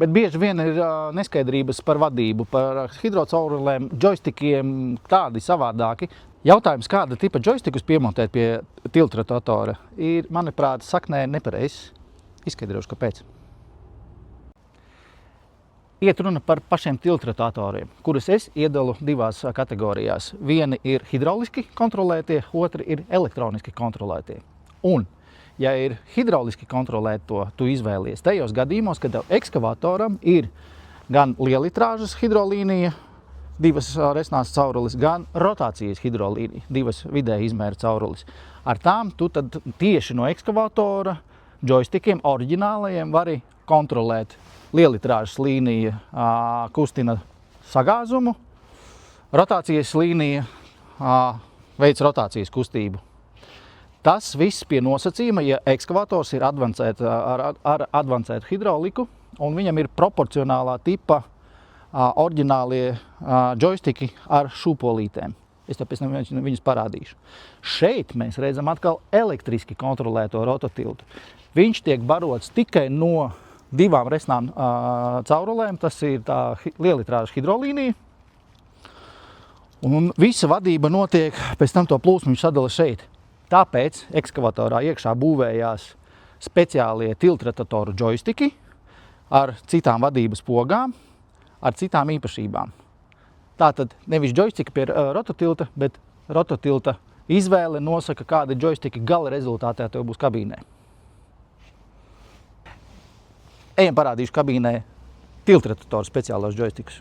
Bet bieži vien ir neskaidrības par vadību, par hidrocaurulēm, džojstikiem, tādi savādāki. Jautājums, kāda tipa džojstikus piemontēt pie tiltrotatora, ir, manuprāt, saknē nepareizs. Izskaidrošu, kāpēc. Iet runa par pašiem tiltrotatoriem, kurus es iedalu divās kategorijās. Vieni ir hidrauliski kontrolētie, otri ir elektroniski kontrolētie. Un, ja ir hidrauliski kontrolēt to, tu izvēlies tajos gadījumos, kad tev ekskavatoram ir gan lielitrāžas hidrolīnija, divas resnās caurulis, gan rotācijas hidrolīnija, divas vidēja izmēra caurulis. Ar tām tu tad tieši no ekskavatora džojstikiem oriģinālajiem vari kontrolēt. Lielitrāžas līnija kustina sagāzumu, rotācijas līnija veic rotācijas kustību. Tas viss pie nosacījuma, ja ekskavators ir ar advancētu hidrauliku un viņam ir proporcionālā tipa oriģinālie džojstiki ar šūpolītēm. Es tāpēc viņus parādīšu. Šeit mēs redzam atkal elektriski kontrolēto rototiltu. Viņš tiek barots tikai no divām resnām caurulēm, tas ir tā lielitrāža hidrolīnija. Un visa vadība notiek, pēc tam to plūsmu viņš sadala šeit. Tāpēc ekskavatorā iekšā būvējās speciālie tiltrotatoru džojstiki ar citām vadības pogām, ar citām īpašībām. Tātad nevis džojstiki pie rototilta, bet rototilta izvēle nosaka, kādi džojstiki gala rezultātā tev būs kabīnē. Ejam parādīšu kabīnē tiltrotatoru speciālos džojstikus.